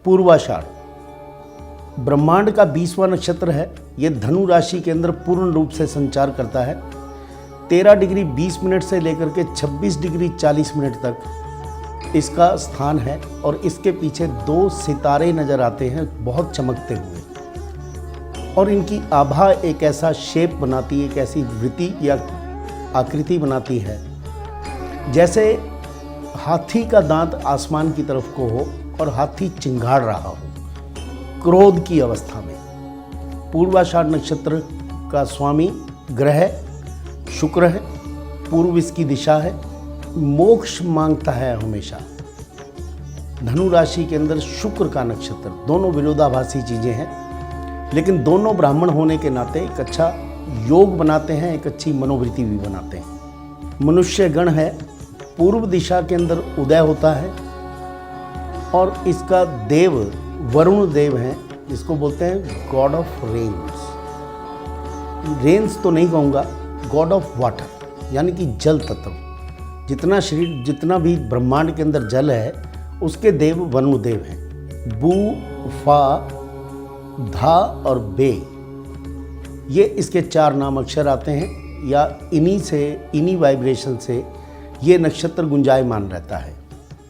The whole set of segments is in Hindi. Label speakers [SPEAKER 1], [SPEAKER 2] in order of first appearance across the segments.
[SPEAKER 1] पूर्वाषाढ़ ब्रह्मांड का 20वां नक्षत्र है। ये धनु राशि के अंदर पूर्ण रूप से संचार करता है। 13 डिग्री 20 मिनट से लेकर के 26 डिग्री 40 मिनट तक इसका स्थान है और इसके पीछे 2 सितारे नजर आते हैं बहुत चमकते हुए, और इनकी आभा एक ऐसा शेप बनाती है, एक ऐसी वृत्ति या आकृति बनाती है जैसे हाथी का दांत आसमान की तरफ को हो और हाथी चिंगाड़ रहा हो क्रोध की अवस्था में। पूर्वाषाढ़ नक्षत्र का स्वामी ग्रह शुक्र है, पूर्व इसकी दिशा है, मोक्ष मांगता है हमेशा। धनु राशि के अंदर शुक्र का नक्षत्र, दोनों विरोधाभासी चीज़ें हैं, लेकिन दोनों ब्राह्मण होने के नाते एक अच्छा योग बनाते हैं, एक अच्छी मनोवृत्ति भी बनाते हैं। मनुष्य गण है, पूर्व दिशा के अंदर उदय होता है और इसका देव वरुण देव हैं, जिसको बोलते हैं गॉड ऑफ रेन्स। रेन्स तो नहीं कहूँगा, गॉड ऑफ वाटर, यानी कि जल तत्व। जितना भी ब्रह्मांड के अंदर जल है उसके देव वरुण देव हैं। बू, फा, धा और बे, ये इसके 4 नाम अक्षर आते हैं, या इन्हीं वाइब्रेशन से ये नक्षत्र गुंजायमान रहता है।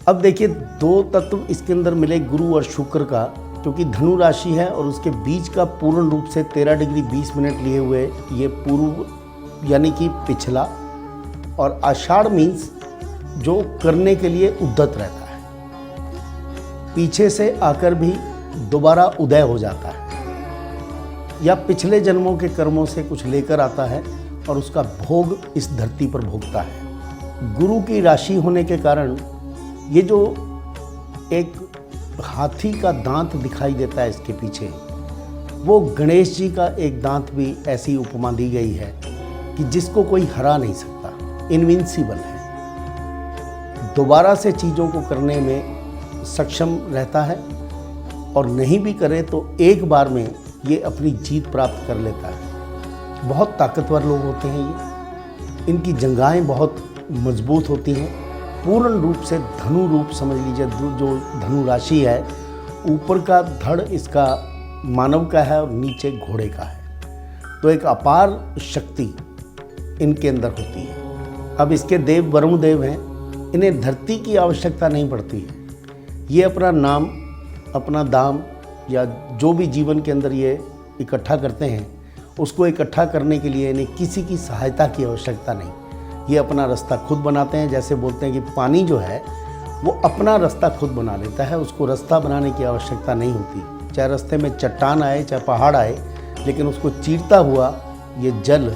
[SPEAKER 1] अब देखिए 2 तत्व इसके अंदर मिले गुरु और शुक्र का, क्योंकि धनु राशि है और उसके बीच का पूर्ण रूप से 13 डिग्री 20 मिनट लिए हुए ये पूर्व यानी कि पिछला, और आषाढ़ मीन्स जो करने के लिए उद्यत रहता है, पीछे से आकर भी दोबारा उदय हो जाता है, या पिछले जन्मों के कर्मों से कुछ लेकर आता है और उसका भोग इस धरती पर भोगता है। गुरु की राशि होने के कारण ये जो एक हाथी का दांत दिखाई देता है इसके पीछे, वो गणेश जी का एक दांत भी ऐसी उपमा दी गई है कि जिसको कोई हरा नहीं सकता, इनविंसिबल है, दोबारा से चीज़ों को करने में सक्षम रहता है, और नहीं भी करे तो एक बार में ये अपनी जीत प्राप्त कर लेता है। बहुत ताकतवर लोग होते हैं ये, इनकी जंघाएं बहुत मजबूत होती हैं। पूर्ण रूप से धनु रूप समझ लीजिए, जो धनु राशि है, ऊपर का धड़ इसका मानव का है और नीचे घोड़े का है, तो एक अपार शक्ति इनके अंदर होती है। अब इसके देव वरुण देव हैं, इन्हें धरती की आवश्यकता नहीं पड़ती है। ये अपना नाम, अपना दाम, या जो भी जीवन के अंदर ये इकट्ठा करते हैं, उसको इकट्ठा करने के लिए इन्हें किसी की सहायता की आवश्यकता नहीं। ये अपना रास्ता खुद बनाते हैं। जैसे बोलते हैं कि पानी जो है वो अपना रास्ता खुद बना लेता है, उसको रास्ता बनाने की आवश्यकता नहीं होती। चाहे रास्ते में चट्टान आए, चाहे पहाड़ आए, लेकिन उसको चीरता हुआ ये जल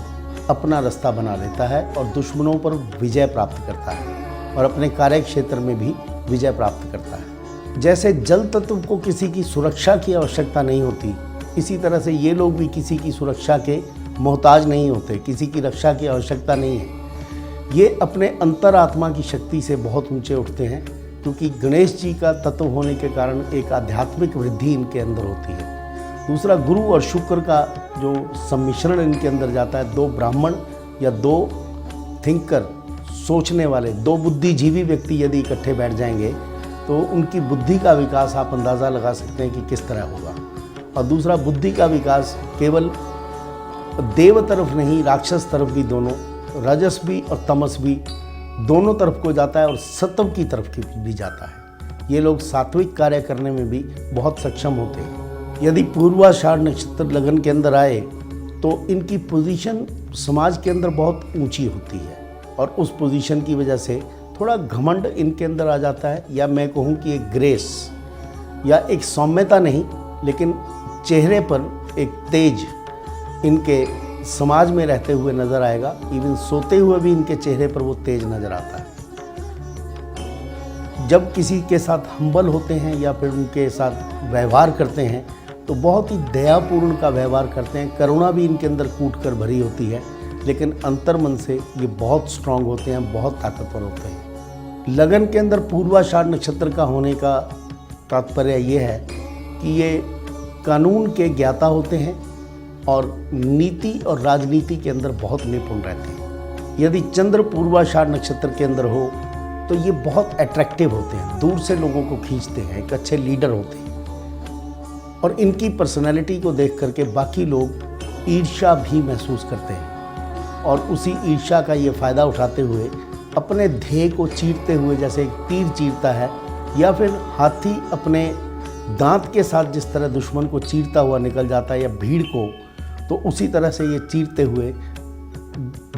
[SPEAKER 1] अपना रास्ता बना लेता है और दुश्मनों पर विजय प्राप्त करता है और अपने कार्य क्षेत्र में भी विजय प्राप्त करता है। जैसे जल तत्व को किसी की सुरक्षा की आवश्यकता नहीं होती, इसी तरह से ये लोग भी किसी की सुरक्षा के मोहताज नहीं होते, किसी की रक्षा की आवश्यकता नहीं है। ये अपने अंतरात्मा की शक्ति से बहुत ऊंचे उठते हैं, क्योंकि गणेश जी का तत्व होने के कारण एक आध्यात्मिक वृद्धि इनके अंदर होती है। दूसरा, गुरु और शुक्र का जो सम्मिश्रण इनके अंदर जाता है, 2 ब्राह्मण या 2 थिंकर, सोचने वाले, 2 बुद्धिजीवी व्यक्ति यदि इकट्ठे बैठ जाएंगे तो उनकी बुद्धि का विकास आप अंदाज़ा लगा सकते हैं कि किस तरह होगा। और दूसरा, बुद्धि का विकास केवल देव तरफ नहीं, राक्षस तरफ भी, दोनों रजस भी और तमस भी, दोनों तरफ को जाता है और सत्व की तरफ भी जाता है। ये लोग सात्विक कार्य करने में भी बहुत सक्षम होते हैं। यदि पूर्वाषाढ़ नक्षत्र लगन के अंदर आए तो इनकी पोजीशन समाज के अंदर बहुत ऊंची होती है, और उस पोजीशन की वजह से थोड़ा घमंड इनके अंदर आ जाता है, या मैं कहूँ कि एक ग्रेस या एक सौम्यता नहीं, लेकिन चेहरे पर एक तेज इनके समाज में रहते हुए नज़र आएगा। इवन सोते हुए भी इनके चेहरे पर वो तेज नज़र आता है। जब किसी के साथ हम्बल होते हैं या फिर उनके साथ व्यवहार करते हैं तो बहुत ही दयापूर्ण का व्यवहार करते हैं। करुणा भी इनके अंदर कूट कर भरी होती है, लेकिन अंतर्मन से ये बहुत स्ट्रांग होते हैं, बहुत ताकतवर होते हैं। लगन के अंदर पूर्वाषाढ़ नक्षत्र का होने का तात्पर्य ये है कि ये कानून के ज्ञाता होते हैं और नीति और राजनीति के अंदर बहुत निपुण रहते हैं। यदि चंद्र पूर्वाषाढ़ नक्षत्र के अंदर हो तो ये बहुत अट्रैक्टिव होते हैं, दूर से लोगों को खींचते हैं, एक अच्छे लीडर होते हैं। और इनकी पर्सनैलिटी को देख करके बाकी लोग ईर्ष्या भी महसूस करते हैं और उसी ईर्ष्या का ये फ़ायदा उठाते हुए अपने ध्येय को चीरते हुए, जैसे एक तीर चीरता है या फिर हाथी अपने दांत के साथ जिस तरह दुश्मन को चीरता हुआ निकल जाता है या भीड़ को, तो उसी तरह से ये चीरते हुए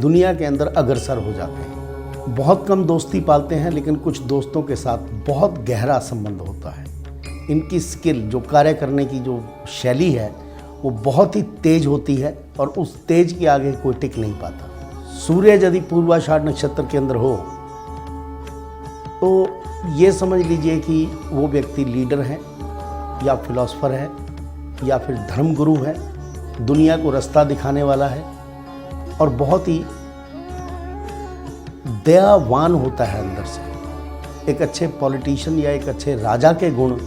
[SPEAKER 1] दुनिया के अंदर अग्रसर हो जाते हैं। बहुत कम दोस्ती पालते हैं, लेकिन कुछ दोस्तों के साथ बहुत गहरा संबंध होता है। इनकी स्किल, जो कार्य करने की जो शैली है, वो बहुत ही तेज होती है और उस तेज के आगे कोई टिक नहीं पाता। सूर्य यदि पूर्वाषाढ़ नक्षत्र के अंदर हो तो ये समझ लीजिए कि वो व्यक्ति लीडर है या फिलॉसफर है या फिर धर्मगुरु है, दुनिया को रास्ता दिखाने वाला है और बहुत ही दयावान होता है अंदर से। एक अच्छे पॉलिटिशियन या एक अच्छे राजा के गुण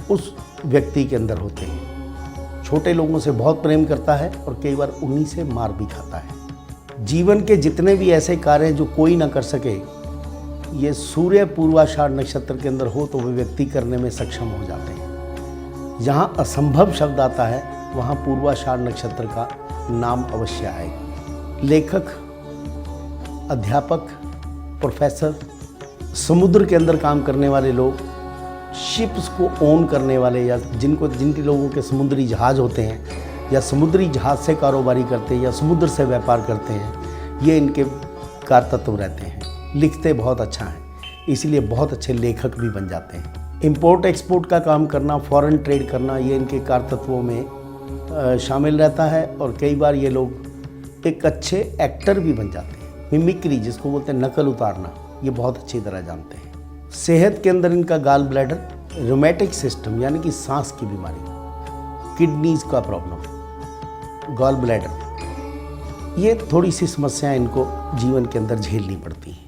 [SPEAKER 1] उस व्यक्ति के अंदर होते हैं। छोटे लोगों से बहुत प्रेम करता है और कई बार उन्हीं से मार भी खाता है। जीवन के जितने भी ऐसे कार्य जो कोई ना कर सके, ये सूर्य पूर्वाषाढ़ नक्षत्र के अंदर हो तो वे व्यक्ति करने में सक्षम हो जाते हैं। जहाँ असंभव शब्द आता है वहाँ पूर्वाषाढ़ नक्षत्र का नाम अवश्य आएगा। लेखक, अध्यापक, प्रोफेसर, समुद्र के अंदर काम करने वाले लोग, शिप्स को ओन करने वाले या जिनके लोगों के समुद्री जहाज़ होते हैं या समुद्री जहाज़ से कारोबारी करते हैं या समुद्र से व्यापार करते हैं, ये इनके कारतत्व रहते हैं। लिखते बहुत अच्छा है, इसलिए बहुत अच्छे लेखक भी बन जाते हैं। इंपोर्ट एक्सपोर्ट का काम करना, फॉरेन ट्रेड करना, ये इनके कारतत्वों में शामिल रहता है और कई बार ये लोग एक अच्छे एक्टर भी बन जाते हैं। मिमिक्री, जिसको बोलते हैं नकल उतारना, ये बहुत अच्छी तरह जानते हैं। सेहत के अंदर इनका गाल ब्लैडर, रूमेटिक सिस्टम यानी कि सांस की बीमारी, किडनीज का प्रॉब्लम, गॉल ब्लैडर, ये थोड़ी सी समस्याएं इनको जीवन के अंदर झेलनी पड़ती हैं।